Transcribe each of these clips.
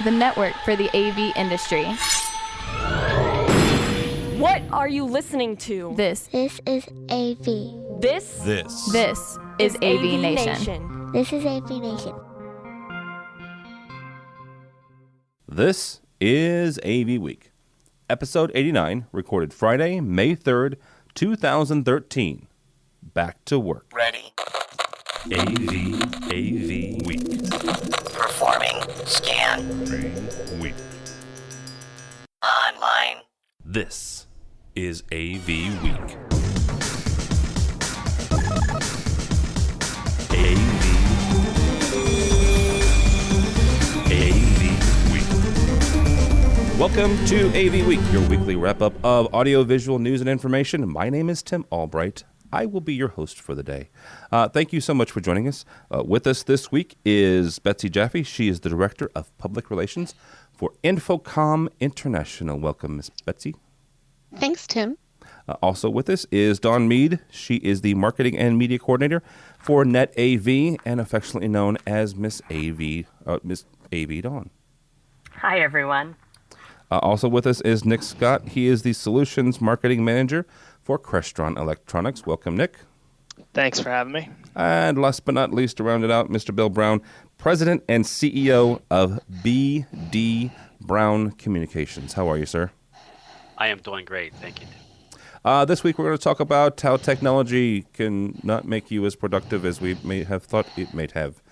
the network for the AV industry. What are you listening to? This is AV. This is AVNation. This is AVNation. This is AVWeek, episode 89, recorded Friday, May 3rd, 2013. Back to work. Ready. AVWeek. Performing scan. Week. Online. This is AVWeek. Welcome to AV Week, your weekly wrap-up of audio-visual news and information. My name is Tim Albright. I will be your host for the day. Thank you so much for joining us. With us this week is Betsy Jaffe. She is the Director of Public Relations for InfoComm International. Welcome, Miss Betsy. Thanks, Tim. Also with us is Dawn Meade. She is the Marketing and Media Coordinator for Net AV and affectionately known as Miss AV Dawn. Hi, everyone. Also with us is Nic Scott. He is the Solutions Marketing Manager for Crestron Electronics. Welcome, Nick. Thanks for having me. And last but not least, to round it out, Mr. Bill Brown, President and CEO of BD Brown Communications. How are you, sir? I am doing great. Thank you. This week we're going to talk about how technology can not make you as productive as we may have thought it may have.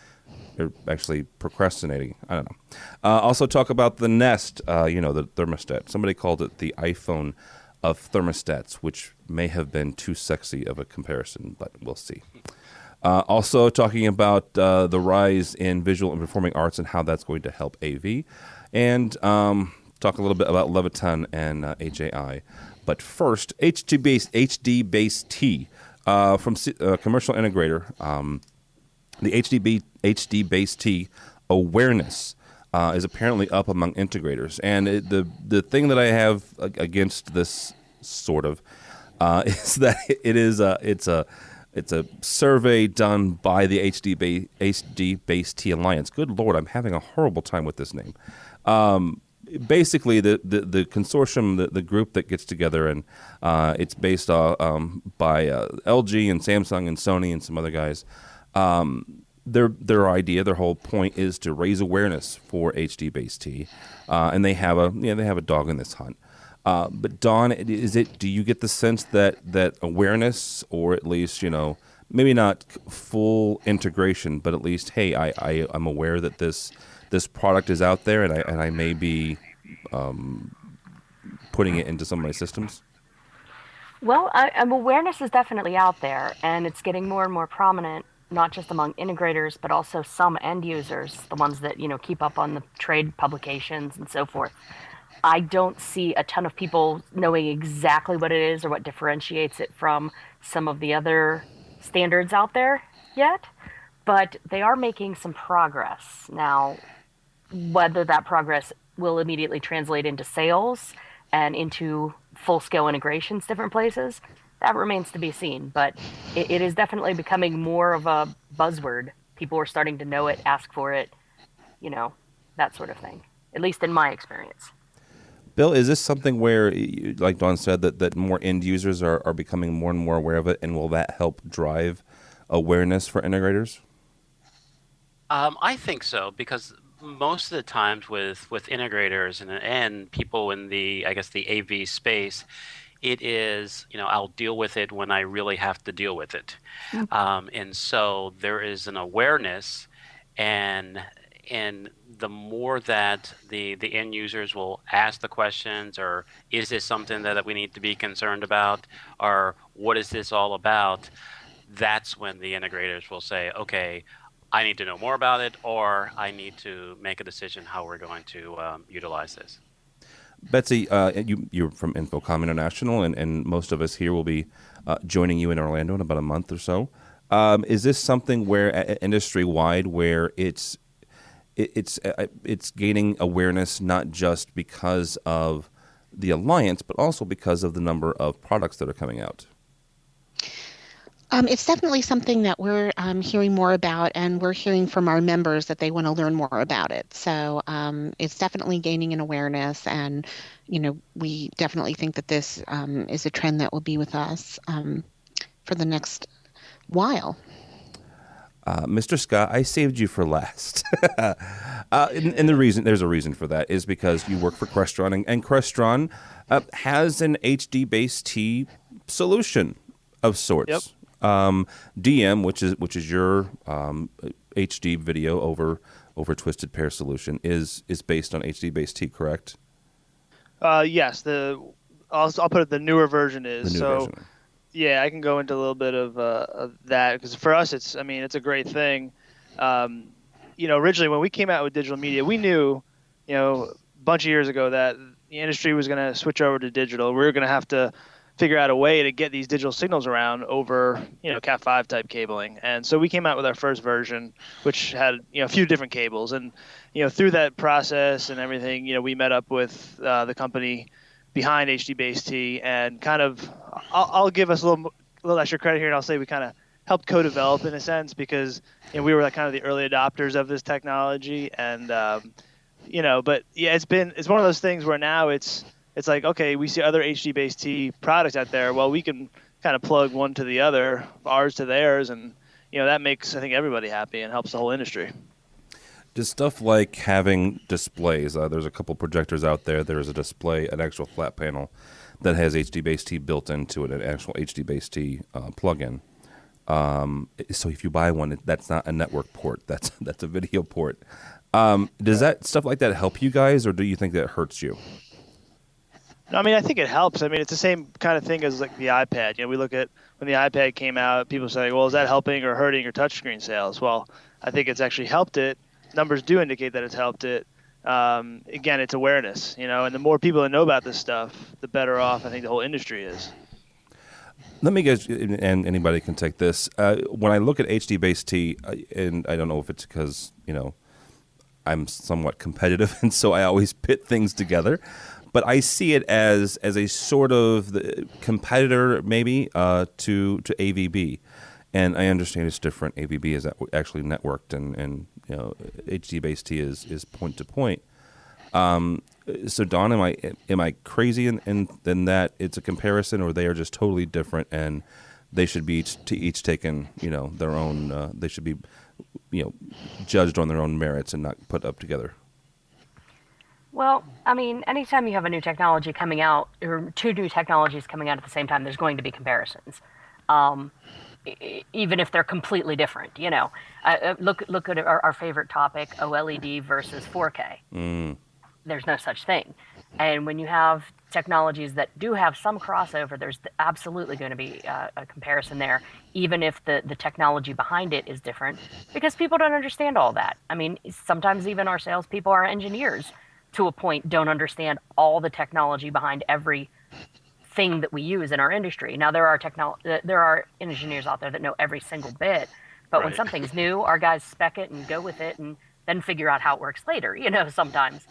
You're actually procrastinating. I don't know. Also talk about the Nest, the thermostat. Somebody called it the iPhone of thermostats, which may have been too sexy of a comparison, but we'll see. Also talking about the rise in visual and performing arts and how that's going to help AV. And talk a little bit about Leviton and HAI. But first, HD BaseT from Commercial Integrator. The HD BaseT awareness is apparently up among integrators, and the thing that I have against this sort of is that it's a survey done by the HD BaseT Alliance. Good Lord, I'm having a horrible time with this name. Basically, the consortium, the group that gets together, and it's based by LG and Samsung and Sony and some other guys. Their idea, their whole point is to raise awareness for HD BaseT, and they have a dog in this hunt. But Dawn, do you get the sense that awareness, or at least maybe not full integration, but at least I'm aware that this product is out there, and I may be putting it into some of my systems? Well, awareness is definitely out there, and it's getting more and more prominent, not just among integrators, but also some end users, the ones that, keep up on the trade publications and so forth. I don't see a ton of people knowing exactly what it is or what differentiates it from some of the other standards out there yet, but they are making some progress. Now, whether that progress will immediately translate into sales and into full-scale integrations different places, that remains to be seen, but it is definitely becoming more of a buzzword. People are starting to know it, ask for it, that sort of thing, at least in my experience. Bill, is this something where, like Dawn said, that more end users are becoming more and more aware of it, and will that help drive awareness for integrators? I think so, because most of the times with integrators and people in the AV space, it is, I'll deal with it when I really have to deal with it. And so there is an awareness, and the more that the end users will ask the questions, or is this something that we need to be concerned about, or what is this all about, that's when the integrators will say, okay, I need to know more about it, or I need to make a decision how we're going to utilize this. Betsy, you're from InfoComm International, and most of us here will be joining you in Orlando in about a month or so. Is this something where industry-wide, where it's gaining awareness not just because of the alliance, but also because of the number of products that are coming out? It's definitely something that we're hearing more about, and we're hearing from our members that they want to learn more about it. So it's definitely gaining an awareness, and we definitely think that this is a trend that will be with us for the next while. Mr. Scott, I saved you for last. and there's a reason for that, is because you work for Crestron, and Crestron has an HD BaseT solution of sorts. Yep. DM, which is your HD video over Twisted Pair solution, is based on HD BaseT, correct? Yes. I'll put it, the newer version is. The new version. Yeah, I can go into a little bit of that, because for us, it's a great thing. Originally when we came out with digital media, we knew, a bunch of years ago that the industry was going to switch over to digital. We were going to have to figure out a way to get these digital signals around over, Cat5 type cabling. And so we came out with our first version, which had, a few different cables. And, through that process and everything, we met up with the company behind HD BaseT, and kind of, I'll give us a little extra credit here, and I'll say we kind of helped co-develop in a sense, because we were kind of the early adopters of this technology, and but yeah, it's one of those things where now it's like, okay, we see other HD BaseT products out there. Well, we can kind of plug one to the other, ours to theirs, and that makes, I think, everybody happy and helps the whole industry. Does stuff like having displays, there's a couple projectors out there, there's a display, an actual flat panel that has HD BaseT built into it, an actual HD BaseT plug-in. So if you buy one, that's not a network port, that's a video port. Does that stuff like that help you guys, or do you think that hurts you? No, I think it helps. It's the same kind of thing as like the iPad. We look at when the iPad came out, people say, well, is that helping or hurting your touchscreen sales? Well, I think it's actually helped it. Numbers do indicate that it's helped it. Again, it's awareness, and the more people that know about this stuff, the better off I think the whole industry is. Let me guess, and anybody can take this. When I look at HD BaseT, and I don't know if it's because, I'm somewhat competitive, and so I always pit things together, but I see it as a sort of the competitor maybe to AVB. And I understand it's different. AVB is actually networked, and HD BaseT is point to point. So Don, am I crazy in that it's a comparison, or they are just totally different, and they should be each taken their own? They should be judged on their own merits and not put up together. Well, anytime you have a new technology coming out, or two new technologies coming out at the same time, there's going to be comparisons. Even if they're completely different, look at our favorite topic, OLED versus 4K. There's no such thing. And when you have technologies that do have some crossover, there's absolutely going to be a comparison there, even if the technology behind it is different, because people don't understand all that. Sometimes even our salespeople, our engineers, to a point, don't understand all the technology behind every thing that we use in our industry. Now, there are engineers out there that know every single bit, but when something's new, our guys spec it and go with it, and then figure out how it works later. Sometimes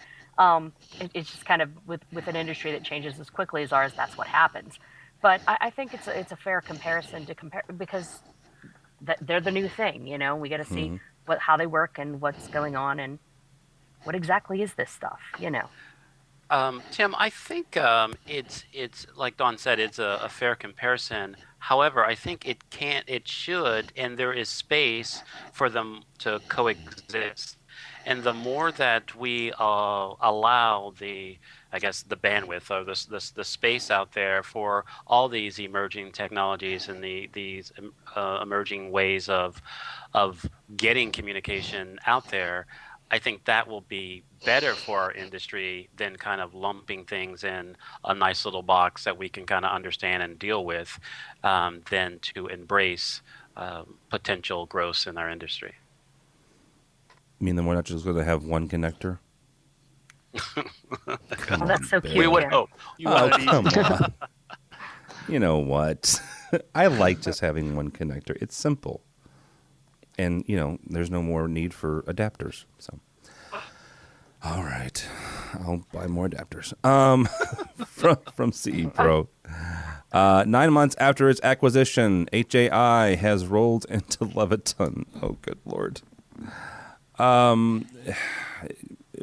it's just kind of with an industry that changes as quickly as ours, that's what happens. But I think it's a fair comparison to compare, because they're the new thing. We got to see how they work and what's going on, and what exactly is this stuff. Tim, I think it's like Don said, it's a fair comparison. However, I think it should, and there is space for them to coexist. And the more that we allow the bandwidth or the space out there for all these emerging technologies and these emerging ways of getting communication out there, I think that will be better for our industry than kind of lumping things in a nice little box that we can kind of understand and deal with, than to embrace potential growth in our industry. You mean then we're not just going to have one connector? That's so cute. We would hope. Come on. You know what? I like just having one connector. It's simple. And, there's no more need for adapters. So, all right. I'll buy more adapters. From CE Pro. 9 months after its acquisition, HAI has rolled into Leviton. Oh, good Lord.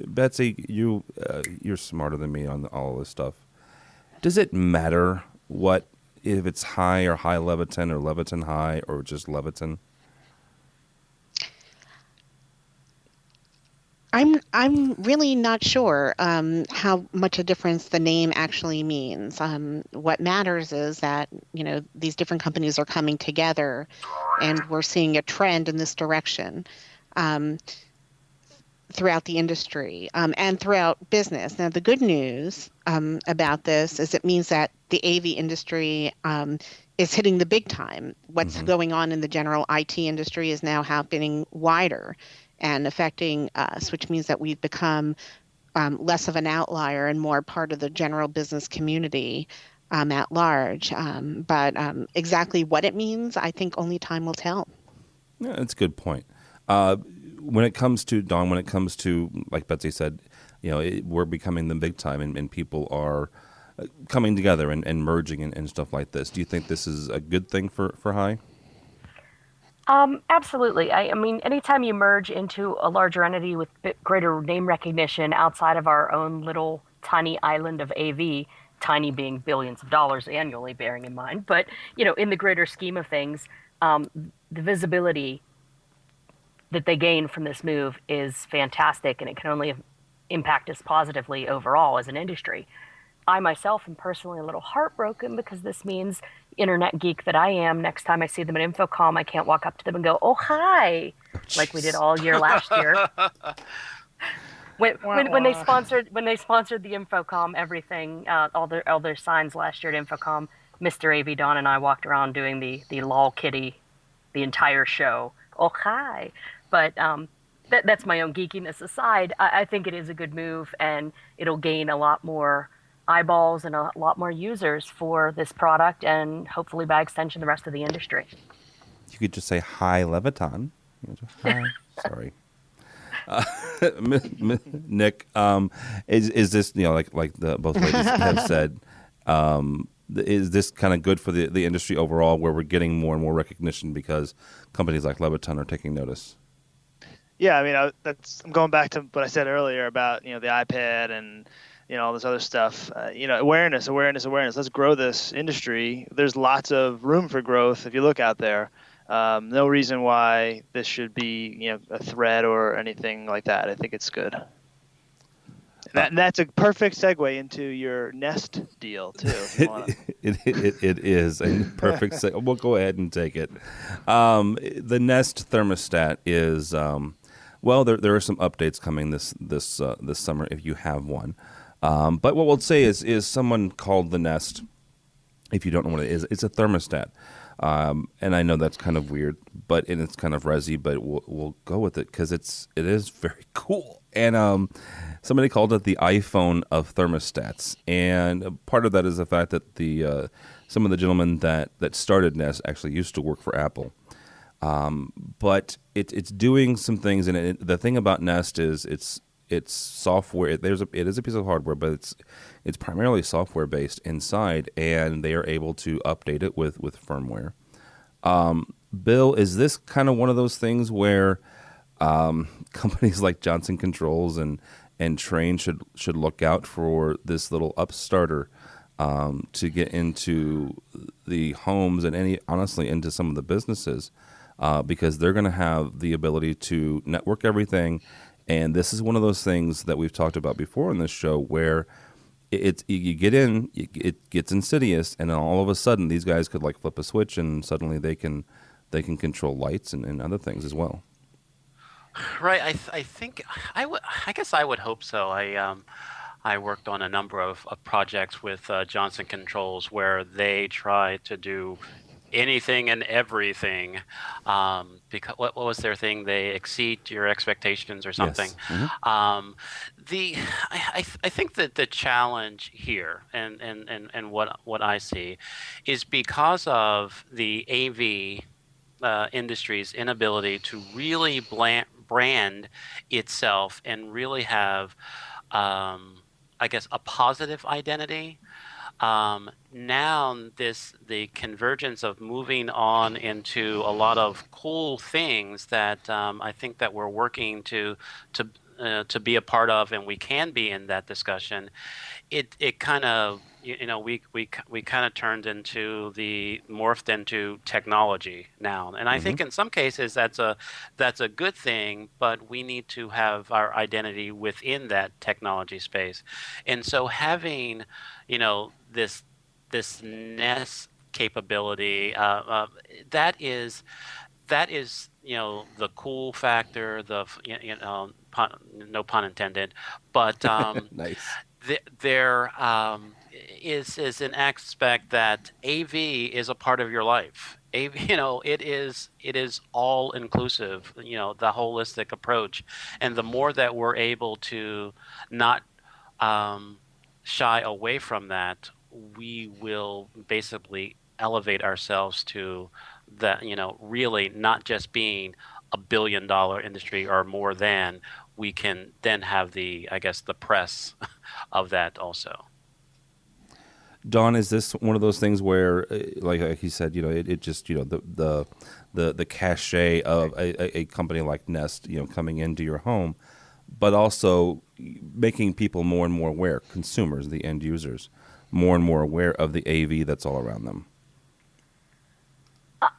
Betsy, you're smarter than me on all this stuff. Does it matter if it's high or high Leviton or Leviton high or just Leviton? I'm really not sure how much a difference the name actually means. What matters is that these different companies are coming together, and we're seeing a trend in this direction throughout the industry and throughout business. Now, the good news about this is it means that the AV industry is hitting the big time. What's going on in the general IT industry is now happening wider and affecting us, which means that we've become less of an outlier and more part of the general business community at large. But exactly what it means, I think only time will tell. Yeah, that's a good point. When it comes to, Dawn, like Betsy said, we're becoming the big time and people are coming together and merging and stuff like this. Do you think this is a good thing for High? Absolutely. I mean, anytime you merge into a larger entity with greater name recognition outside of our own little tiny island of AV, tiny being billions of dollars annually, bearing in mind, but in the greater scheme of things, the visibility that they gain from this move is fantastic, and it can only impact us positively overall as an industry. I myself am personally a little heartbroken because this means, internet geek that I am, next time I see them at InfoComm, I can't walk up to them and go, "Oh, hi," like we did all year last year. When they sponsored the InfoComm everything, all their signs last year at InfoComm, Mr. AV Don and I walked around doing the lol kitty the entire show. Oh, hi. But that's my own geekiness aside. I think it is a good move, and it'll gain a lot more eyeballs and a lot more users for this product, and hopefully by extension the rest of the industry. You could just say hi Leviton. Hi. Sorry. Nic, is this, like the both ladies have said, is this kind of good for the industry overall, where we're getting more and more recognition because companies like Leviton are taking notice? Yeah, I mean, I'm going back to what I said earlier about the iPad and all this other stuff. Awareness. Let's grow this industry. There's lots of room for growth if you look out there. No reason why this should be a threat or anything like that. I think it's good. And that's a perfect segue into your Nest deal too. If you want to. It is a perfect segue. We'll go ahead and take it. The Nest thermostat is there are some updates coming this summer if you have one. But what we'll say is someone called the Nest. If you don't know what it is, it's a thermostat. And I know that's kind of weird, and it's kind of resi, but we'll go with it because it is very cool. And somebody called it the iPhone of thermostats. And part of that is the fact that some of the gentlemen that started Nest actually used to work for Apple. But it's doing some things, and the thing about Nest is it's software. It is a piece of hardware, but it's primarily software based inside, and they are able to update it with firmware. Bill, is this kind of one of those things where companies like Johnson Controls and Trane should look out for this little upstarter to get into the homes and honestly into some of the businesses, because they're going to have the ability to network everything. And this is one of those things that we've talked about before in this show, where you get in, it gets insidious, and then all of a sudden these guys could like flip a switch, and suddenly they can control lights and other things as well. Right. I think I guess I would hope so. I worked on a number of projects with Johnson Controls where they try to do anything and everything, because what was their thing? They exceed your expectations or something. Yes. Mm-hmm. I think that the challenge here and what I see is because of the AV industry's inability to really brand itself and really have, I guess, a positive identity. Now the convergence of moving on into a lot of cool things that I think that we're working to be a part of, and we can be in that discussion. It kind of we kind of morphed into technology now, and I think in some cases that's a good thing, but we need to have our identity within that technology space, and so having this Nest capability that is the cool factor, no pun intended, but Nice. there is an aspect that AV is a part of your life. AV, it is all inclusive. The holistic approach, and the more that we're able to not shy away from that, we will basically elevate ourselves to that. Really not just being a billion-dollar industry or more than. We can then have the press of that also. Don, is this one of those things where, like he said, it just, the cachet of a company like Nest, coming into your home, but also making people more and more aware, consumers, the end users, more and more aware of the AV that's all around them?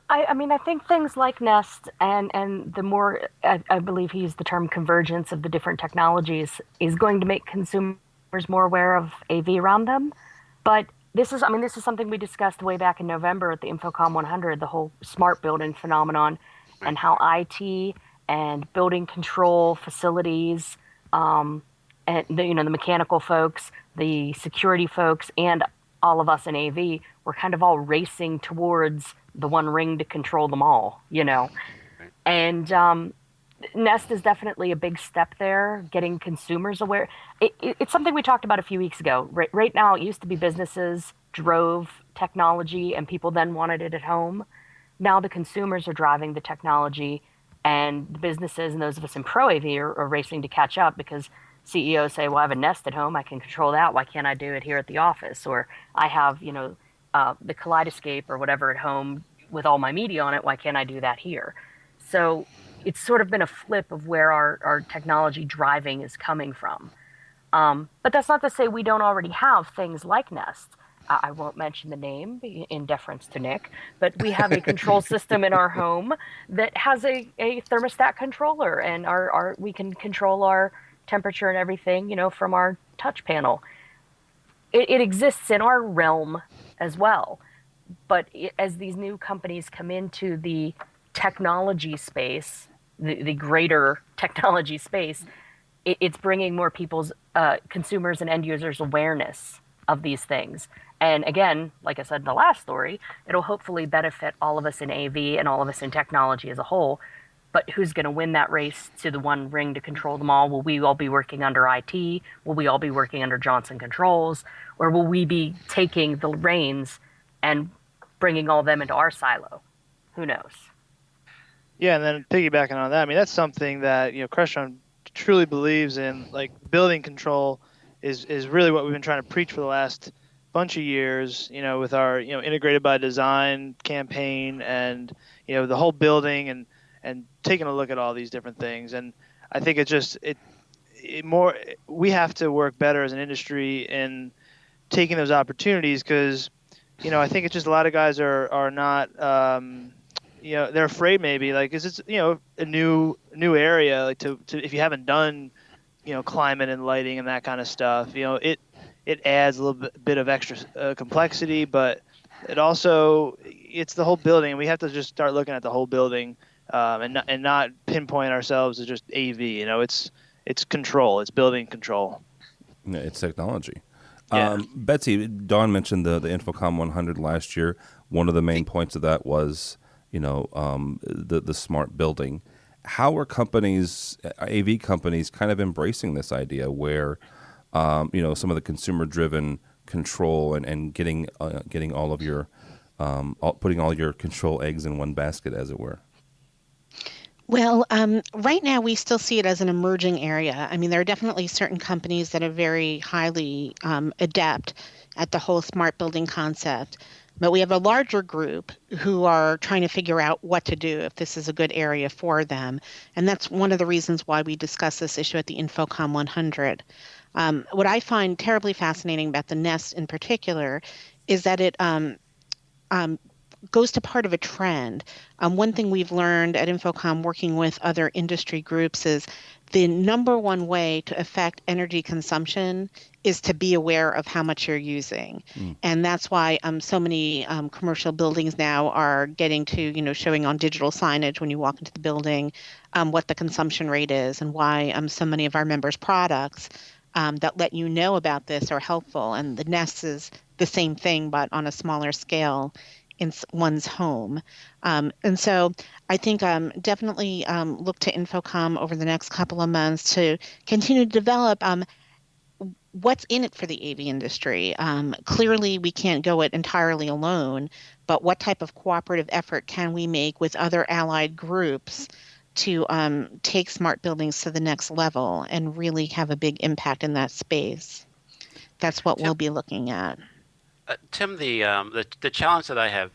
I think things like Nest and the more, I believe he used the term convergence of the different technologies, is going to make consumers more aware of AV around them. But this is something we discussed way back in November at the InfoComm 100, the whole smart building phenomenon, and how IT and building control facilities, and the mechanical folks, the security folks, and all of us in AV, we're kind of all racing towards the one ring to control them all, And Nest is definitely a big step there, getting consumers aware. It's something we talked about a few weeks ago. Right now, it used to be businesses drove technology and people then wanted it at home. Now the consumers are driving the technology, and the businesses and those of us in Pro AV are racing to catch up, because CEOs say, well, I have a Nest at home, I can control that. Why can't I do it here at the office? Or I have, the Kaleidoscape or whatever at home with all my media on it. Why can't I do that here? So it's sort of been a flip of where our technology driving is coming from. But that's not to say we don't already have things like Nest. I won't mention the name in deference to Nic, but we have a control system in our home that has a thermostat controller, and we can control our temperature and everything, from our touch panel. It exists in our realm as well. But as these new companies come into the technology space, the greater technology space, it's bringing more people's consumers and end users awareness of these things. And again, like I said in the last story, it'll hopefully benefit all of us in AV and all of us in technology as a whole. But who's going to win that race to the one ring to control them all? Will we all be working under IT? Will we all be working under Johnson Controls? Or will we be taking the reins and bringing all them into our silo? Who knows? Yeah, and then piggybacking on that, that's something that Crestron truly believes in. Like, building control is really what we've been trying to preach for the last bunch of years. With our integrated by design campaign, and the whole building, and taking a look at all these different things. And I think we have to work better as an industry in taking those opportunities, because I think it's just a lot of guys are not they're afraid, maybe, like, is it's a new area, like to if you haven't done climate and lighting and that kind of stuff, it adds a little bit of extra complexity, but it's the whole building, and we have to just start looking at the whole building, and not pinpoint ourselves as just AV. It's control, it's building control. Yeah, it's technology. Yeah. Betsy, Dawn mentioned the InfoComm 100 last year. One of the main points of that was the smart building. How are AV companies, kind of embracing this idea where some of the consumer-driven control and getting all of your putting all your control eggs in one basket, as it were? Well, right now we still see it as an emerging area. There are definitely certain companies that are very highly adept at the whole smart building concept. But we have a larger group who are trying to figure out what to do, if this is a good area for them. And that's one of the reasons why we discuss this issue at the InfoComm 100. What I find terribly fascinating about the Nest in particular is that it goes to part of a trend. One thing we've learned at InfoComm working with other industry groups is the number one way to affect energy consumption is to be aware of how much you're using. And that's why so many commercial buildings now are getting to, showing on digital signage when you walk into the building what the consumption rate is, and why so many of our members' products that let you know about this are helpful. And the Nest is the same thing, but on a smaller scale in one's home. And so I think definitely look to InfoComm over the next couple of months to continue to develop what's in it for the AV industry. Clearly, we can't go it entirely alone, but what type of cooperative effort can we make with other allied groups to take smart buildings to the next level and really have a big impact in that space? That's what we'll be looking at. Tim, the challenge that I have,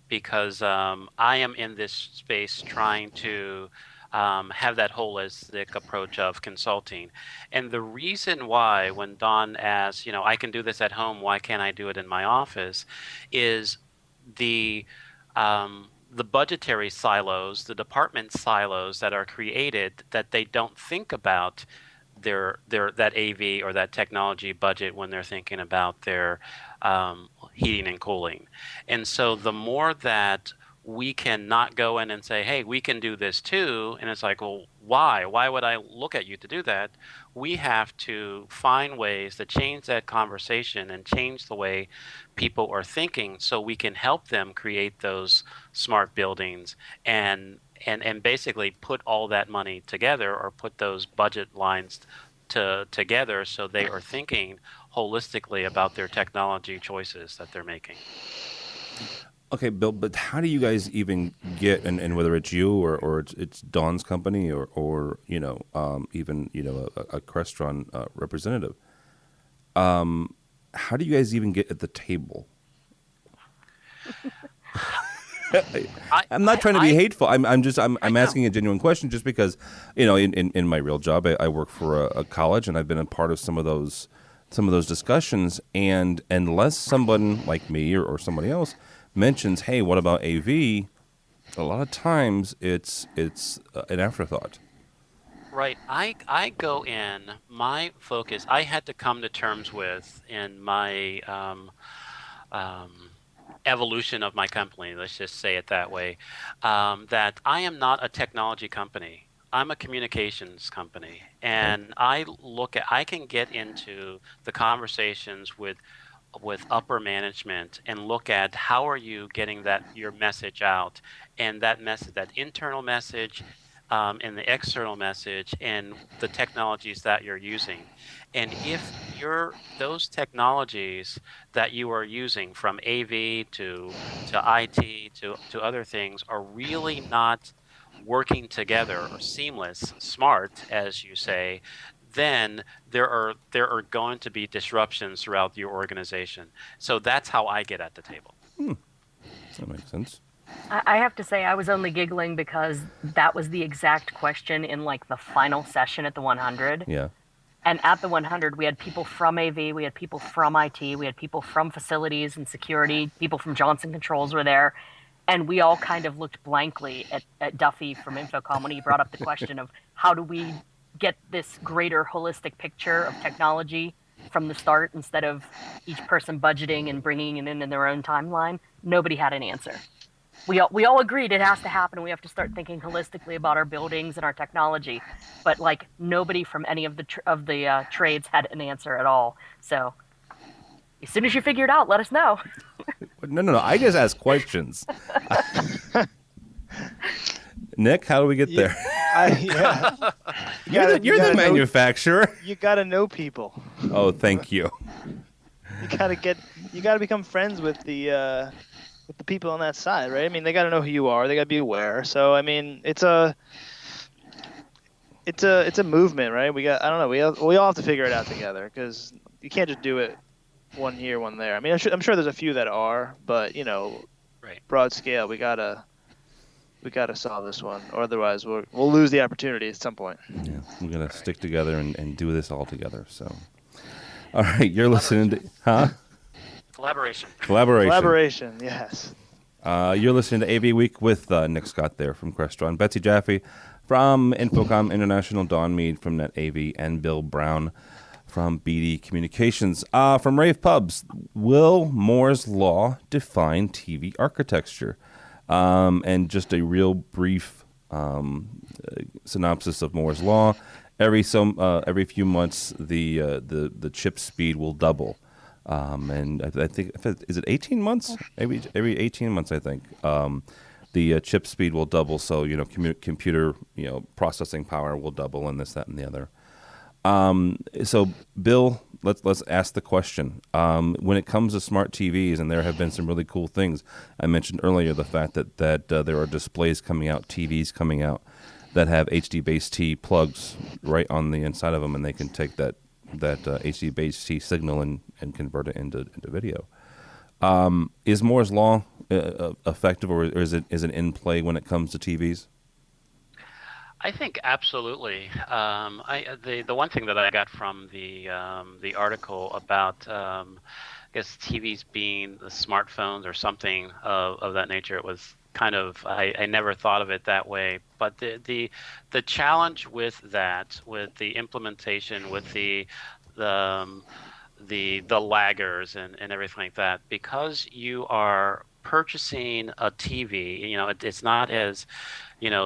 because I am in this space trying to have that holistic approach of consulting, and the reason why, when Don asks, I can do this at home, why can't I do it in my office, is the budgetary silos, the department silos that are created, that they don't think about their that AV or that technology budget when they're thinking about their heating and cooling. And so the more that we can not go in and say, hey, we can do this too, and it's like, well, why would I look at you to do that? We have to find ways to change that conversation and change the way people are thinking, so we can help them create those smart buildings and basically put all that money together, or put those budget lines together, so they are thinking holistically about their technology choices that they're making. Okay, Bill, but how do you guys even get, and whether it's you or it's Dawn's company or even a Crestron representative, how do you guys even get at the table? I'm not trying to be hateful. I'm asking a genuine question, just because in my real job I work for a college, and I've been a part of some of those discussions, and unless someone like me or somebody else mentions, hey, what about AV, a lot of times it's an afterthought. Right. I go in, my focus, I had to come to terms with in my evolution of my company, let's just say it that way, that I am not a technology company. I'm a communications company, and I can get into the conversations with upper management and look at how are you getting your message out, and that message, that internal message, and the external message, and the technologies that you're using. And if those technologies that you are using, from AV to IT to other things, are really not working together or seamless, smart, as you say, then there are going to be disruptions throughout your organization. So that's how I get at the table. That makes sense. I have to say, I was only giggling because that was the exact question in the final session at the 100. Yeah. And at the 100, we had people from AV, we had people from IT, we had people from facilities and security, people from Johnson Controls were there. And we all kind of looked blankly at Duffy from InfoComm when he brought up the question of how do we get this greater holistic picture of technology from the start, instead of each person budgeting and bringing it in their own timeline. Nobody had an answer. We all agreed it has to happen. We have to start thinking holistically about our buildings and our technology, but nobody from any of the trades had an answer at all. So as soon as you figure it out, let us know. No. I just ask questions. Nick, how do we get there? You're the manufacturer. You got to know people. Oh, thank you. You got to become friends with the people on that side, right? I mean, they got to know who you are. They got to be aware. So, I mean, it's a movement, right? We all have to figure it out together, because you can't just do it one here, one there. I mean, I'm sure there's a few that are, but Right. broad scale, we gotta solve this one, or otherwise we'll lose the opportunity at some point. Yeah, we're gonna stick together and do this all together. So, all right, you're listening to Collaboration, yes. You're listening to AV Week with Nic Scott there from Crestron, Betsy Jaffe from InfoComm International, Don Meade from NetAV, and Bill Brown from BD Communications. From Rave Pubs, will Moore's Law define TV architecture? And just a real brief synopsis of Moore's Law. Every few months, the chip speed will double. And I think, is it 18 months? Every 18 months, I think. The chip speed will double, so computer processing power will double, and this, that, and the other. So, Bill, let's ask the question. When it comes to smart TVs, and there have been some really cool things. I mentioned earlier the fact that there are displays coming out, TVs coming out that have HD BaseT plugs right on the inside of them, and they can take that HD BaseT signal and convert it into video. Is Moore's Law effective, or is it in play when it comes to TVs? I think absolutely. The one thing that I got from the article about I guess TVs being the smartphones or something of that nature, it was kind of I never thought of it that way. But the challenge with that, with the implementation, with the laggers and everything like that, because you are purchasing a TV, it's not as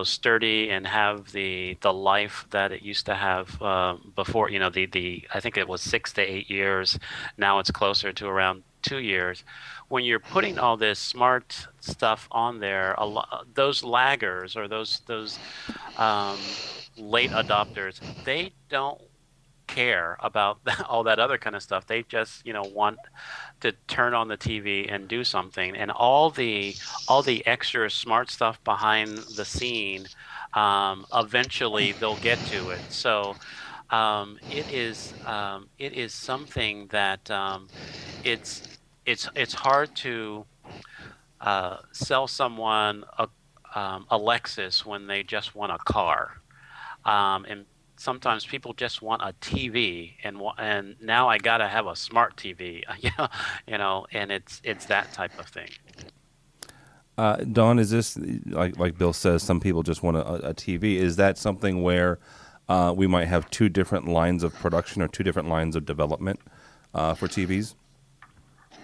sturdy and have the life that it used to have before. I think it was 6 to 8 years. Now it's closer to around 2 years. When you're putting all this smart stuff on there, those laggers or those late adopters, they don't care about all that other kind of stuff. They just want to turn on the TV and do something, and all the extra smart stuff behind the scene, eventually they'll get to it. So it is something that it's hard to sell someone a Lexus when they just want a car, and sometimes people just want a TV, and now I gotta have a smart TV, and it's that type of thing. Dawn, is this like Bill says? Some people just want a TV. Is that something where we might have two different lines of production or two different lines of development for TVs?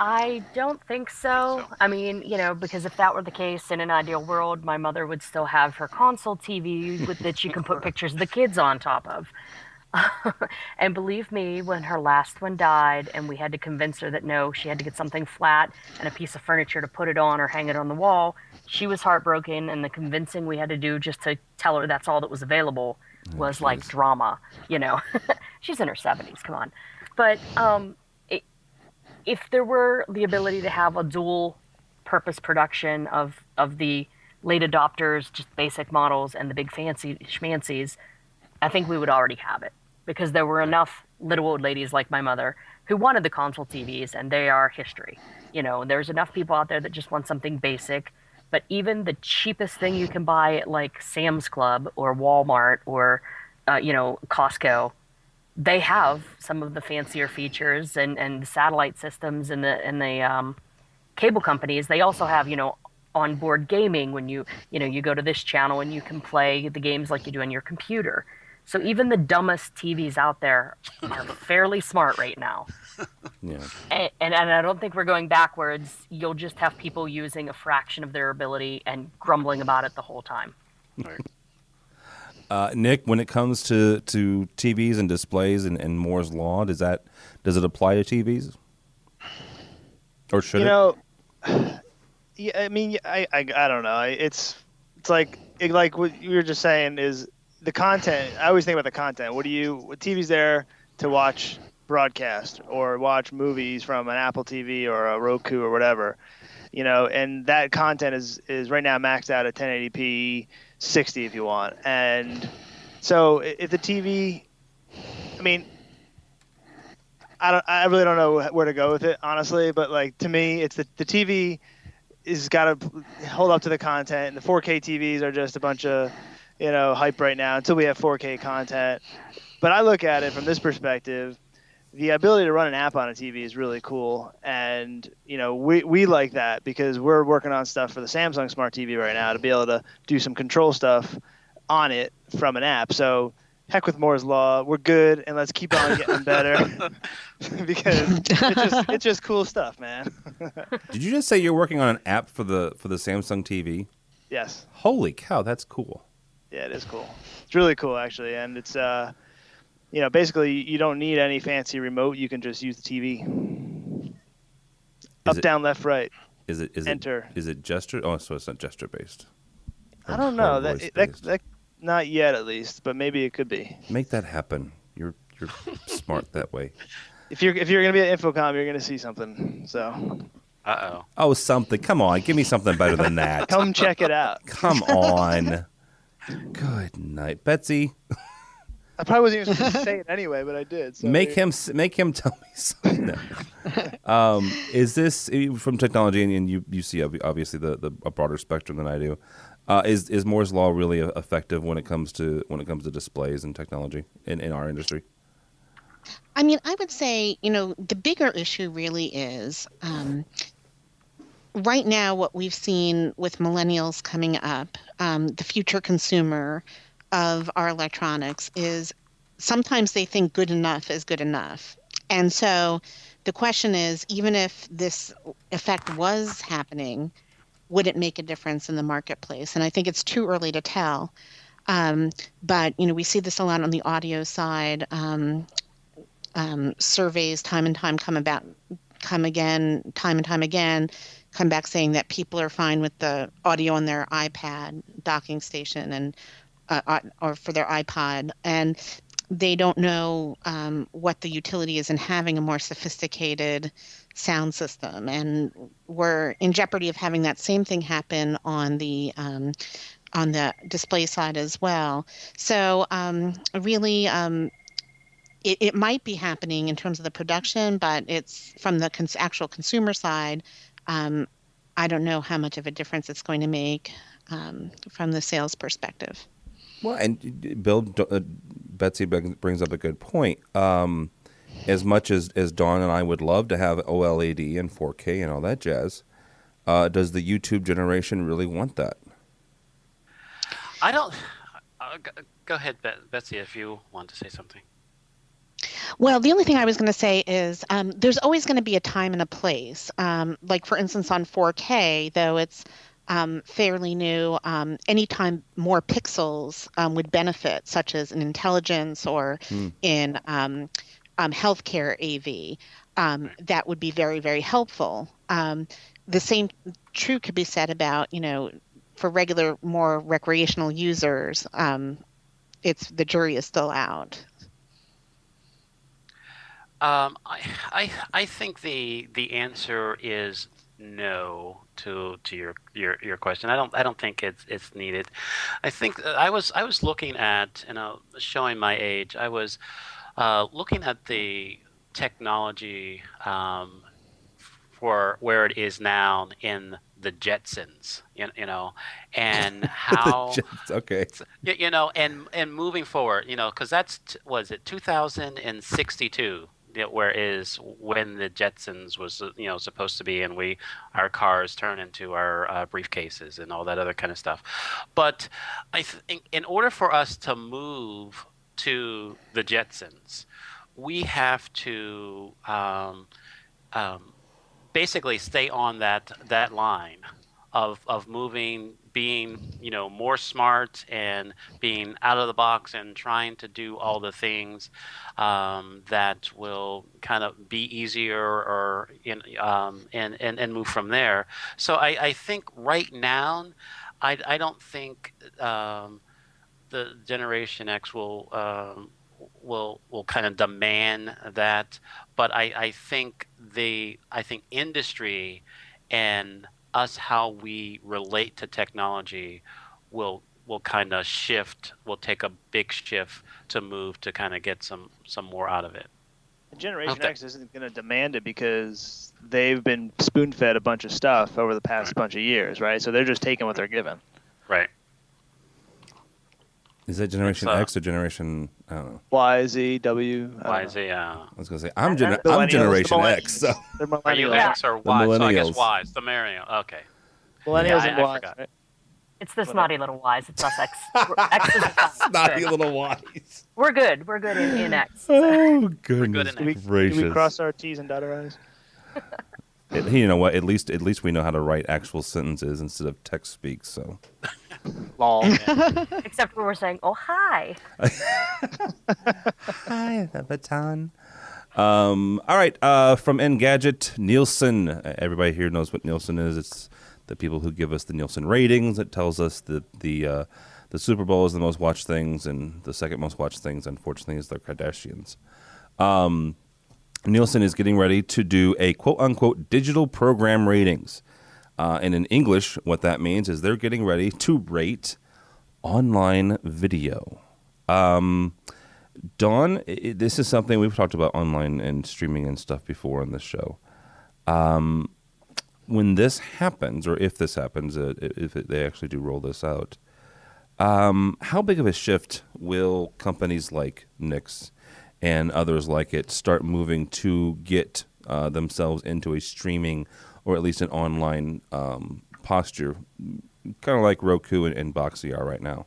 I don't think so. I mean, because if that were the case, in an ideal world, my mother would still have her console TV that she can put pictures of the kids on top of. And believe me, when her last one died and we had to convince her that no, she had to get something flat and a piece of furniture to put it on or hang it on the wall, she was heartbroken, and the convincing we had to do just to tell her that's all that was available was like drama, She's in her 70s, come on. But if there were the ability to have a dual purpose production of the late adopters, just basic models, and the big fancy schmancies, I think we would already have it, because there were enough little old ladies like my mother who wanted the console TVs, and they are history. There's enough people out there that just want something basic, but even the cheapest thing you can buy at like Sam's Club or Walmart or Costco, they have some of the fancier features and the satellite systems and the cable companies. They also have, onboard gaming when you go to this channel and you can play the games like you do on your computer. So even the dumbest TVs out there are fairly smart right now. Yeah. And I don't think we're going backwards. You'll just have people using a fraction of their ability and grumbling about it the whole time. Right. Nic, when it comes to TVs and displays and Moore's Law, does it apply to TVs, or should it? Yeah, I mean, I don't know. It's like what you were just saying is the content. I always think about the content. What TV's there to watch broadcast or watch movies from an Apple TV or a Roku or whatever, and that content is right now maxed out at 1080p 60 if you want. And so if the TV, I mean, I really don't know where to go with it, honestly. But like to me, it's the TV is got to hold up to the content. And the 4K TVs are just a bunch of, hype right now until we have 4K content. But I look at it from this perspective. The ability to run an app on a TV is really cool, and we like that because we're working on stuff for the Samsung Smart TV right now to be able to do some control stuff on it from an app. So heck with Moore's Law, we're good, and let's keep on getting better because it's just cool stuff, man. Did you just say you're working on an app for the Samsung TV? Yes. Holy cow, that's cool. Yeah, it is cool. It's really cool actually, and it's basically you don't need any fancy remote. You can just use the TV. Down, left, right. Is it enter? Is it gesture? Oh, so it's not gesture based. I don't know. That not yet, at least, but maybe it could be. Make that happen. You're smart that way. If you're gonna be at InfoComm, you're gonna see something. So. Uh-oh. Oh, something. Come on, give me something better than that. Come check it out. Come on. Good night, Betsy. I probably wasn't even supposed to say it anyway, but I did. So make him tell me something. Is this from technology, and you see obviously a broader spectrum than I do? Is Moore's Law really effective when it comes to displays and technology in our industry? I mean, I would say the bigger issue really is right now what we've seen with millennials coming up, the future consumer of our electronics is sometimes they think good enough is good enough. And so the question is, even if this effect was happening, would it make a difference in the marketplace? And I think it's too early to tell. But we see this a lot on the audio side. Surveys time and time come back saying that people are fine with the audio on their iPad docking station and or for their iPod, and they don't know what the utility is in having a more sophisticated sound system. And we're in jeopardy of having that same thing happen on the display side as well. So really, it might be happening in terms of the production, but it's from the actual consumer side. I don't know how much of a difference it's going to make from the sales perspective. Well, and Betsy brings up a good point. As much as Dawn and I would love to have OLED and 4K and all that jazz, does the YouTube generation really want that? I don't. Go ahead, Betsy, if you want to say something. Well, the only thing I was going to say is there's always going to be a time and a place. Like, for instance, on 4K, though it's fairly new, anytime more pixels would benefit, such as in intelligence or in healthcare AV, that would be very, very helpful. The same true could be said about, for regular, more recreational users. The jury is still out. I think the answer is no to your question. I don't think it's needed. I think I was looking at, showing my age. I was looking at the technology for where it is now in the Jetsons, and how okay, and moving forward, because that's was it 2062. Whereas when the Jetsons was supposed to be, and our cars turn into our briefcases and all that other kind of stuff. But I think in order for us to move to the Jetsons, we have to basically stay on that line of moving, being more smart and being out of the box and trying to do all the things that will kind of be easier or and move from there. So I think right now I don't think the Generation X will kind of demand that, but I think industry and us, how we relate to technology will kind of shift, will take a big shift to move to kind of get some more out of it. Generation X isn't going to demand it because they've been spoon-fed a bunch of stuff over the past bunch of years, right? So they're just taking what they're given. Right. Is that Generation X or Generation, I don't know. Y, Z, W. Y, Z, I was going to say, I'm Generation X. So. Are you X or Y? So I guess Y. It's the millennial. Okay. Millennials and Ys, right? It's the snotty little Ys. It's us X. X is snotty little Ys. We're good. We're good in X. Oh, goodness gracious. gracious. Do we cross our T's and dot our I's? You know what? At least we know how to write actual sentences instead of text speak. So, lol. Except when we're saying, "Oh hi." Hi, the baton. All right. From Engadget, Nielsen. Everybody here knows what Nielsen is. It's the people who give us the Nielsen ratings. It tells us that the Super Bowl is the most watched things, and the second most watched things, unfortunately, is the Kardashians. Nielsen is getting ready to do a quote-unquote digital program ratings. And in English, what that means is they're getting ready to rate online video. Dawn, this is something we've talked about online and streaming and stuff before on this show. When this happens, or if this happens, they actually do roll this out, how big of a shift will companies like Nic's and others like it start moving to get themselves into a streaming or at least an online posture, kind of like Roku and Boxy are right now?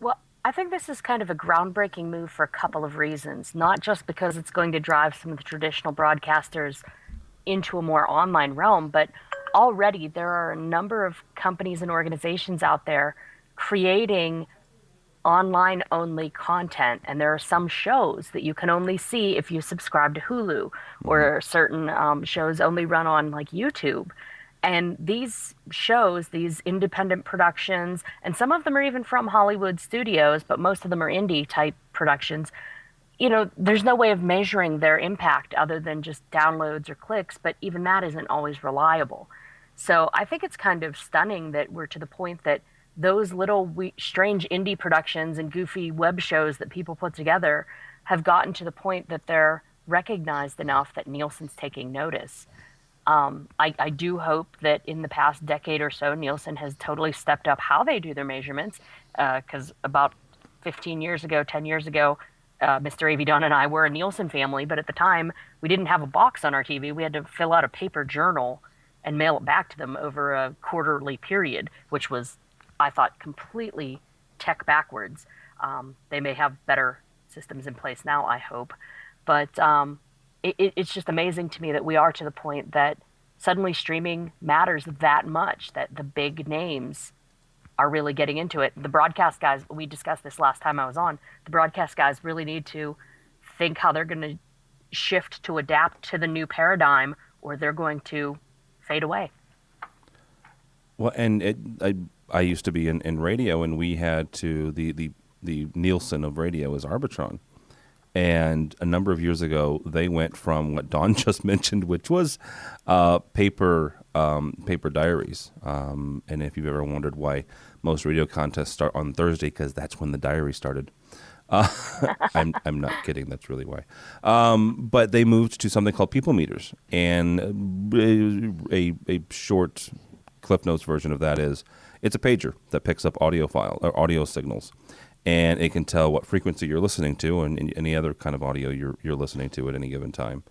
Well, I think this is kind of a groundbreaking move for a couple of reasons, not just because it's going to drive some of the traditional broadcasters into a more online realm, but already there are a number of companies and organizations out there creating online-only content, and there are some shows that you can only see if you subscribe to Hulu, or certain shows only run on like YouTube. And these shows, these independent productions, and some of them are even from Hollywood studios, but most of them are indie-type productions. You know, there's no way of measuring their impact other than just downloads or clicks, but even that isn't always reliable. So I think it's kind of stunning that we're to the point that those little strange indie productions and goofy web shows that people put together have gotten to the point that they're recognized enough that Nielsen's taking notice. I do hope that in the past decade or so, Nielsen has totally stepped up how they do their measurements, because about 10 years ago, Mr. Avedon and I were a Nielsen family, but at the time, we didn't have a box on our TV. We had to fill out a paper journal and mail it back to them over a quarterly period, which was, I thought, completely tech backwards. They may have better systems in place now, I hope. But it's just amazing to me that we are to the point that suddenly streaming matters that much, that the big names are really getting into it. The broadcast guys, we discussed this last time I was on, the broadcast guys really need to think how they're going to shift to adapt to the new paradigm, or they're going to fade away. Well, and I used to be in radio, and we had to, the Nielsen of radio is Arbitron. And a number of years ago, they went from what Dawn just mentioned, which was paper diaries. And if you've ever wondered why most radio contests start on Thursday, because that's when the diary started. I'm not kidding. That's really why. But they moved to something called people meters, and a short Cliff Notes version of that is it's a pager that picks up audio file or audio signals. And it can tell what frequency you're listening to and any other kind of audio you're listening to at any given time.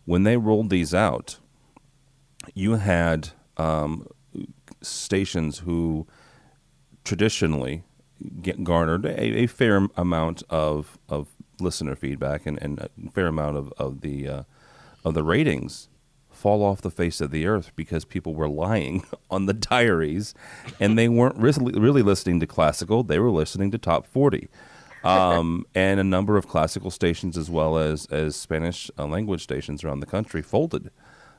When they rolled these out, you had stations who traditionally garnered a fair amount of listener feedback and a fair amount of the ratings fall off the face of the earth because people were lying on the diaries, and they weren't really listening to classical. They were listening to top 40. And a number of classical stations as well as Spanish language stations around the country folded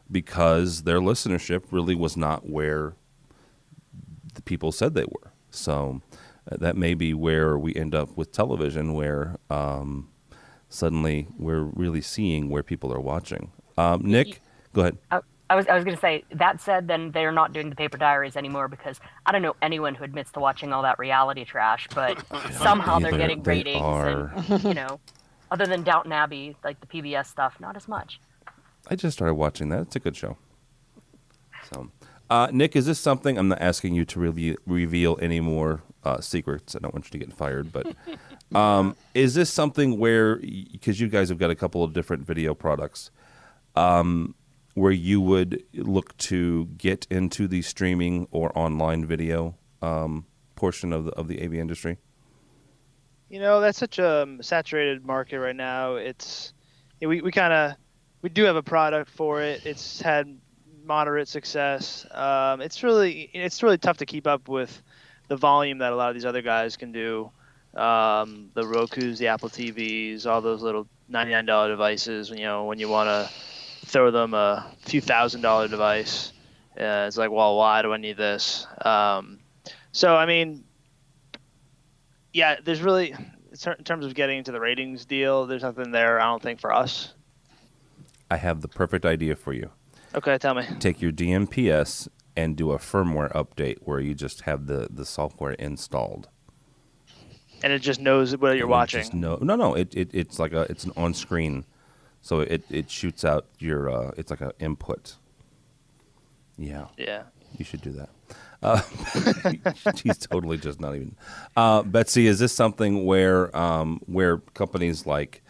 because their listenership really was not where the people said they were. So that may be where we end up with television, where suddenly we're really seeing where people are watching. Nic? Go ahead. I was going to say, that said, then they're not doing the paper diaries anymore, because I don't know anyone who admits to watching all that reality trash, but somehow they're getting ratings. And, Other than Downton Abbey, like the PBS stuff, not as much. I just started watching that. It's a good show. So, Nick, is this something? I'm not asking you to reveal any more secrets. I don't want you to get fired, but is this something where, because you guys have got a couple of different video products, where you would look to get into the streaming or online video portion of the AV industry? That's such a saturated market right now. We do have a product for it. It's had moderate success. It's really tough to keep up with the volume that a lot of these other guys can do. The Rokus, the Apple TVs, all those little $99 devices. When you want to throw them a few $1,000 device, it's like, well, why do I need this? So I mean, yeah, there's really, in terms of getting into the ratings deal, there's nothing there, I don't think, for us. I have the perfect idea for you. Okay, tell me. Take your DMPS and do a firmware update where you just have the software installed. And it just knows what you're watching. No. It's like it's an on screen, so it shoots out your. It's like an input. Yeah. Yeah. You should do that. She's totally just not even. Betsy, is this something where companies like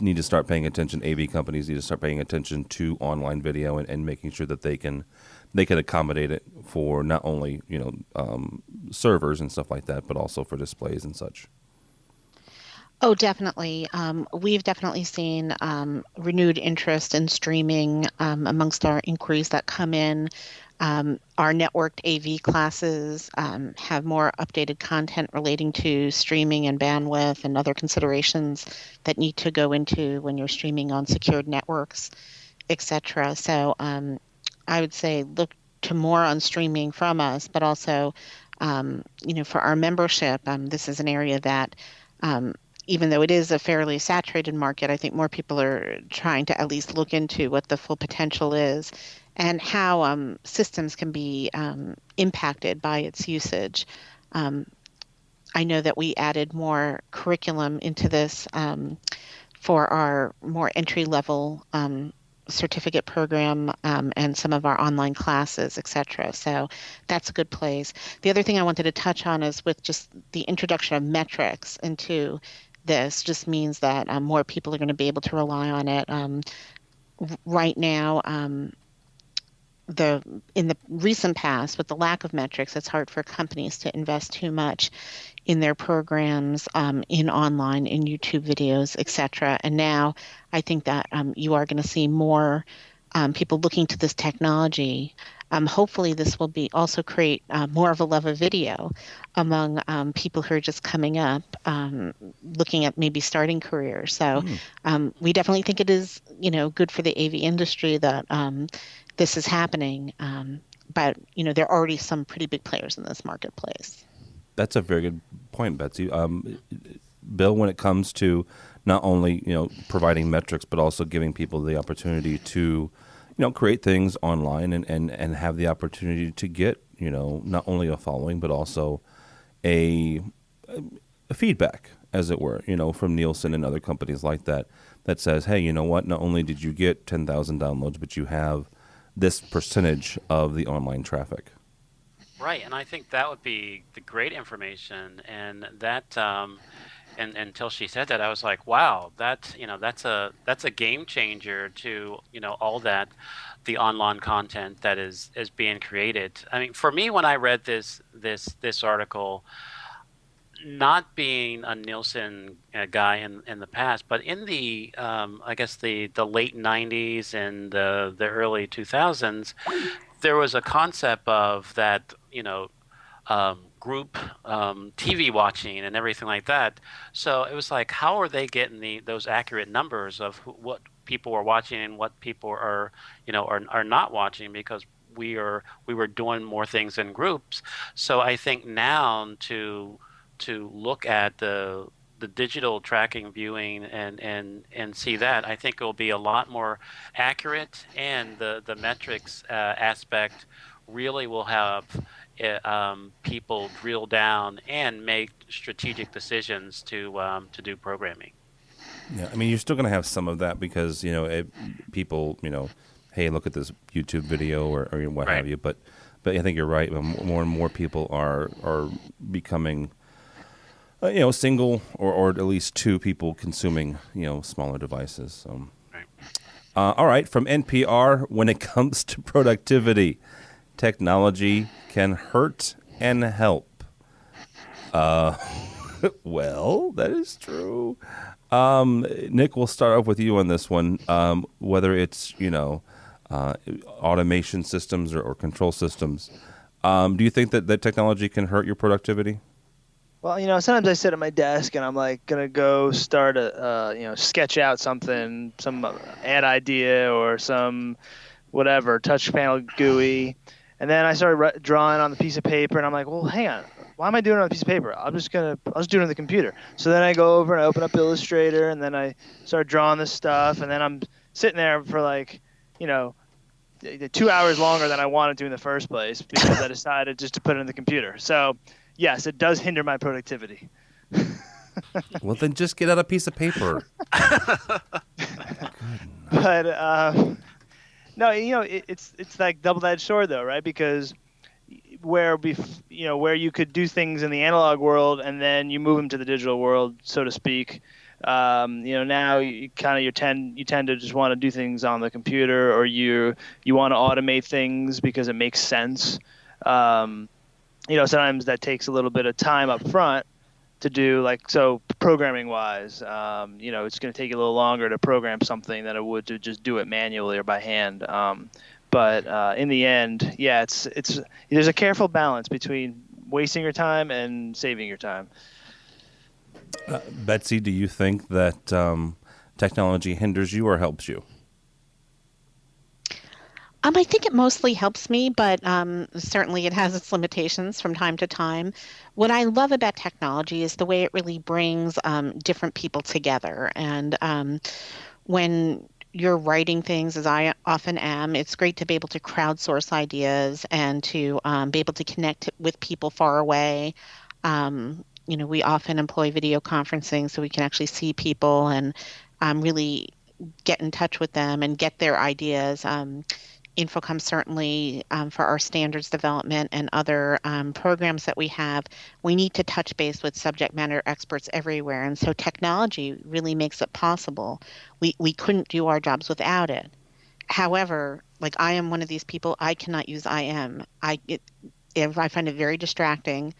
need to start paying attention? AV companies need to start paying attention to online video and making sure that they can accommodate it for not only servers and stuff like that, but also for displays and such. Oh, definitely. We've definitely seen renewed interest in streaming amongst our inquiries that come in. Our networked AV classes have more updated content relating to streaming and bandwidth and other considerations that need to go into when you're streaming on secured networks, etc. So I would say look to more on streaming from us, but also, for our membership, this is an area that even though it is a fairly saturated market, I think more people are trying to at least look into what the full potential is and how systems can be impacted by its usage. I know that we added more curriculum into this for our more entry-level certificate program and some of our online classes, etc. So that's a good place. The other thing I wanted to touch on is with just the introduction of metrics into this just means that more people are going to be able to rely on it. Right now, in the recent past, with the lack of metrics, it's hard for companies to invest too much in their programs, in online, in YouTube videos, etc. And now I think that you are going to see more people looking to this technology. Hopefully this will also create more of a love of video among people who are just coming up, looking at maybe starting careers. So we definitely think it is, good for the AV industry that this is happening. But, there are already some pretty big players in this marketplace. That's a very good point, Betsy. Bill, when it comes to not only, providing metrics, but also giving people the opportunity to create things online and have the opportunity to get, not only a following, but also a feedback, as it were, from Nielsen and other companies like that says, hey, you know what? Not only did you get 10,000 downloads, but you have this percentage of the online traffic. Right, and I think that would be the great information, and that and until she said that, I was like, wow, that's a game changer to all that the online content that is being created. I mean, for me, when I read this article, not being a Nielsen guy in the past, but in the I guess the late 90s and the early 2000s, there was a concept of that group TV watching and everything like that. So it was like, how are they getting those accurate numbers of what people are watching and what people are not watching, because we were doing more things in groups. So I think now to look at the digital tracking viewing and see that, I think it will be a lot more accurate, and the metrics aspect really will have people drill down and make strategic decisions to do programming. Yeah, I mean, you're still going to have some of that because people, hey, look at this YouTube video or what have you. But I think you're right. More and more people are becoming, single or at least two people consuming, smaller devices. So. All right, from NPR, when it comes to productivity, technology can hurt and help. Well, that is true. Nic, we'll start off with you on this one. Whether it's automation systems or control systems, do you think that technology can hurt your productivity? Well, sometimes I sit at my desk and I'm like gonna go start sketch out something, some ad idea or some whatever touch panel GUI, and then I started drawing on the piece of paper and I'm like, well, hang on. Why am I doing it on a piece of paper? I'll just do it on the computer. So then I go over and I open up Illustrator and then I start drawing this stuff and then I'm sitting there for 2 hours longer than I wanted to in the first place because I decided just to put it in the computer. So yes, it does hinder my productivity. Well, then just get out a piece of paper. But no, it's like double-edged sword though, right? Because where you could do things in the analog world and then you move them to the digital world, so to speak. Now you tend to just want to do things on the computer, or you want to automate things because it makes sense. Sometimes that takes a little bit of time up front to do, programming wise. It's going to take a little longer to program something than it would to just do it manually or by hand. But in the end, yeah, it's there's a careful balance between wasting your time and saving your time. Betsy, do you think that technology hinders you or helps you? I think it mostly helps me, but certainly it has its limitations from time to time. What I love about technology is the way it really brings different people together. And when you're writing things, as I often am, it's great to be able to crowdsource ideas and to be able to connect with people far away. We often employ video conferencing so we can actually see people and really get in touch with them and get their ideas. InfoComm certainly for our standards development and other programs that we have, we need to touch base with subject matter experts everywhere. And so technology really makes it possible. We couldn't do our jobs without it. However, I am one of these people, I cannot use IM. I find it very distracting.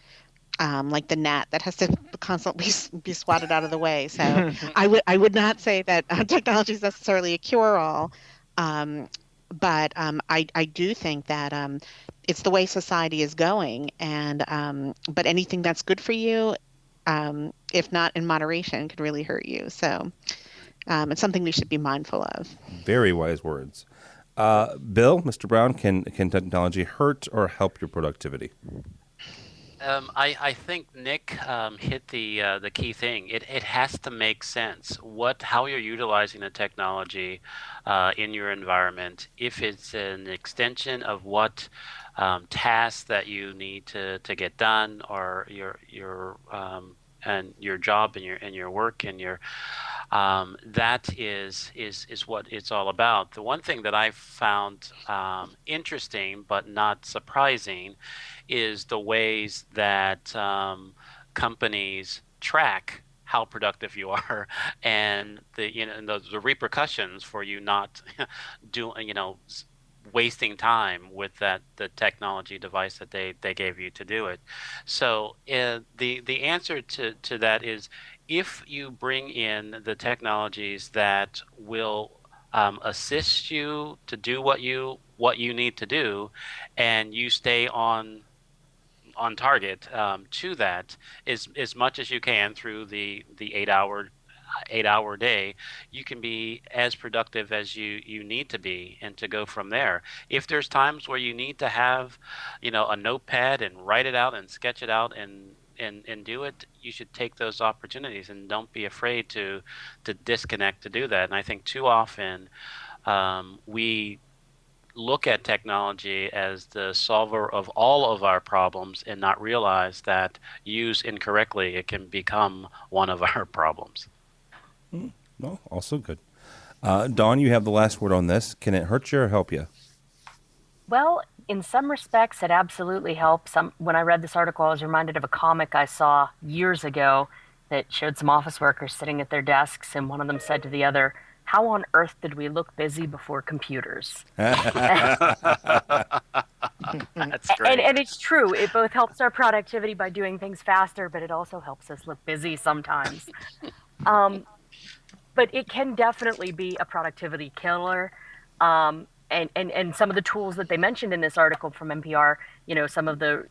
Like the gnat that has to constantly be swatted out of the way. So I would not say that technology is necessarily a cure-all. But I do think that it's the way society is going, and but anything that's good for you, if not in moderation, could really hurt you. So it's something we should be mindful of. Very wise words. Bill, Mr. Brown, can technology hurt or help your productivity? I think Nic hit the key thing. It has to make sense. How you're utilizing the technology in your environment. If it's an extension of what tasks that you need to get done, or your and your job and your work and your that is what it's all about. The one thing that I've found interesting but not surprising is the ways that companies track how productive you are, and the repercussions for you not doing wasting time with the technology device that they gave you to do it. So the answer to that is, if you bring in the technologies that will assist you to do what you need to do, and you stay on target to that as much as you can through the 8-hour day, you can be as productive as you need to be, and to go from there. If there's times where you need to have a notepad and write it out and sketch it out and do it, you should take those opportunities, and don't be afraid to disconnect to do that. And I think too often we look at technology as the solver of all of our problems and not realize that used incorrectly, it can become one of our problems. No, also good. Dawn, you have the last word on this. Can it hurt you or help you? Well, in some respects, it absolutely helps. When I read this article, I was reminded of a comic I saw years ago that showed some office workers sitting at their desks, and one of them said to the other, "How on earth did we look busy before computers?" That's great. And it's true. It both helps our productivity by doing things faster, but it also helps us look busy sometimes. But it can definitely be a productivity killer. And some of the tools that they mentioned in this article from NPR, some of the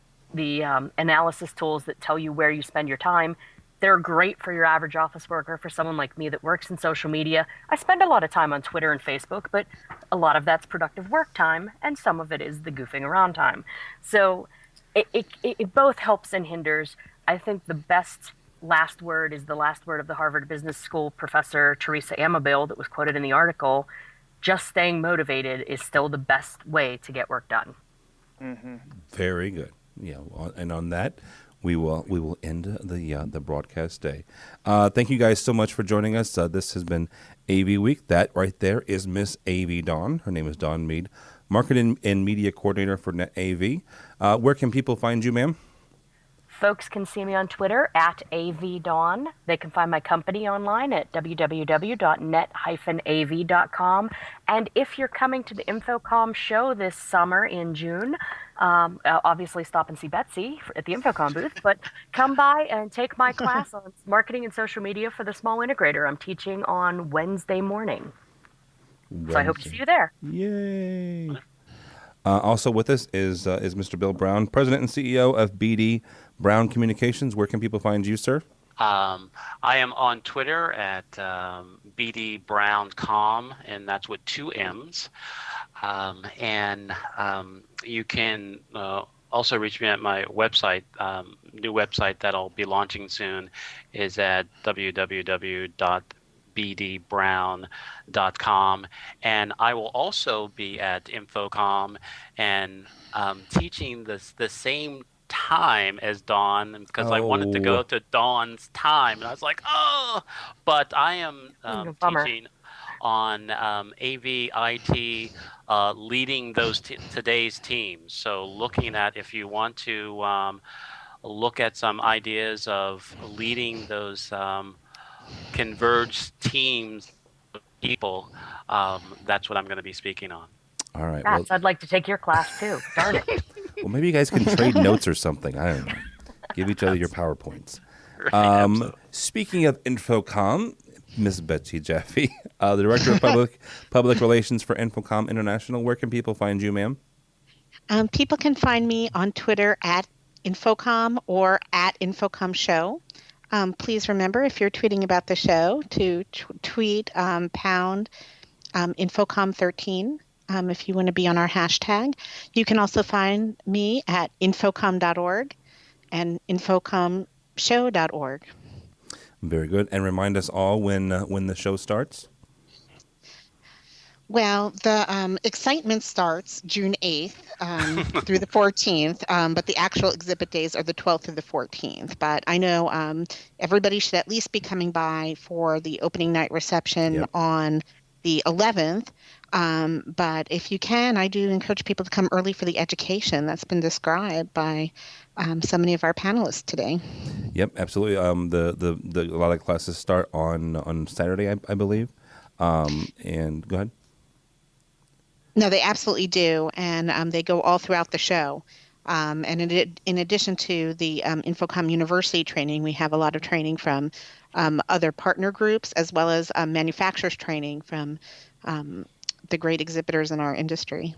analysis tools that tell you where you spend your time, they're great for your average office worker. For someone like me that works in social media, I spend a lot of time on Twitter and Facebook, but a lot of that's productive work time, and some of it is the goofing around time. So it both helps and hinders. I think the best last word is the last word of the Harvard Business School professor Teresa Amabile that was quoted in the article. Just staying motivated is still the best way to get work done. Mm-hmm. Very good. Yeah, and on that, we will end the broadcast day. Thank you guys so much for joining us. This has been AV Week. That right there is Miss AV Dawn. Her name is Dawn Meade, Marketing and Media Coordinator for Net AV. Where can people find you, ma'am? Folks can see me on Twitter at AVDawn. They can find my company online at www.net-av.com. And if you're coming to the InfoComm show this summer in June, obviously stop and see Betsy at the InfoComm booth, but come by and take my class on marketing and social media for the small integrator. I'm teaching on Wednesday morning. So I hope to see you there. Yay. Also with us is Mr. Bill Brown, President and CEO of BD Brown Communications. Where can people find you, sir? I am on Twitter at BDBrownCom, and that's with 2 M's. And you can also reach me at my website. New website that I'll be launching soon is at www.bdbrown.com. And I will also be at InfoComm and teaching the same time as Dawn, because I wanted to go to Dawn's time, and I was like, but I am teaching on AVIT, leading those today's teams. So looking at, if you want to look at some ideas of leading those converged teams of people, that's what I'm going to be speaking on. All right. Well, I'd like to take your class too. Darn it. Well, maybe you guys can trade notes or something. I don't know. Give each other your PowerPoints. Right, speaking of InfoComm, Ms. Betsy Jaffe, the Director of Public Relations for InfoComm International. Where can people find you, ma'am? People can find me on Twitter at InfoComm or at InfoComm Show. Please remember, if you're tweeting about the show, to tweet pound InfoComm13 if you want to be on our hashtag. You can also find me at infocom.org and infocommshow.org. Very good. And remind us all when the show starts. Well, the excitement starts June 8th through the 14th, but the actual exhibit days are the 12th through the 14th. But I know everybody should at least be coming by for the opening night reception on the 11th. But if you can, I do encourage people to come early for the education that's been described by so many of our panelists today. Yep, absolutely. The a lot of classes start on Saturday, I believe. And go ahead. No, they absolutely do, and they go all throughout the show. And in addition to the InfoComm University training, we have a lot of training from other partner groups, as well as manufacturers training from the great exhibitors in our industry.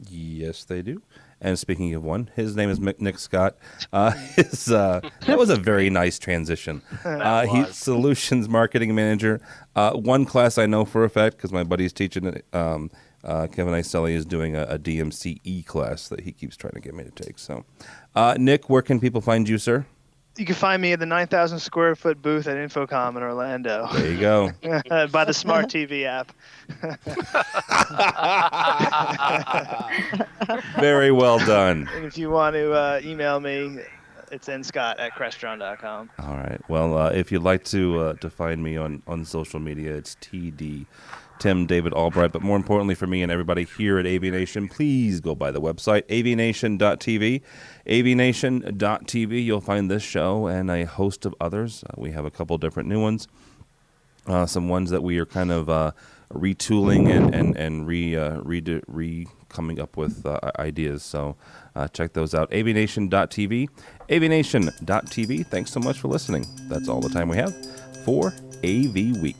Yes, they do. And speaking of one, his name is Nic Scott. That was a very nice transition. He's Solutions Marketing Manager. One class I know for a fact, because my buddy's teaching it, Kevin Iselli is doing a DMCE class that he keeps trying to get me to take. So, Nick, where can people find you, sir? You can find me at the 9,000 square foot booth at InfoComm in Orlando. There you go. By the Smart TV app. Very well done. And if you want to email me, it's Scott at Crestron.com. All right. Well, if you'd like to find me on social media, it's TD. Tim David Albright. But more importantly for me and everybody here at AVNation, please go by the website, avnation.tv. avnation.tv, you'll find this show and a host of others. We have a couple different new ones. Some ones that we are kind of retooling and coming up with ideas. So check those out. avnation.tv. avnation.tv. Thanks so much for listening. That's all the time we have for AV Week.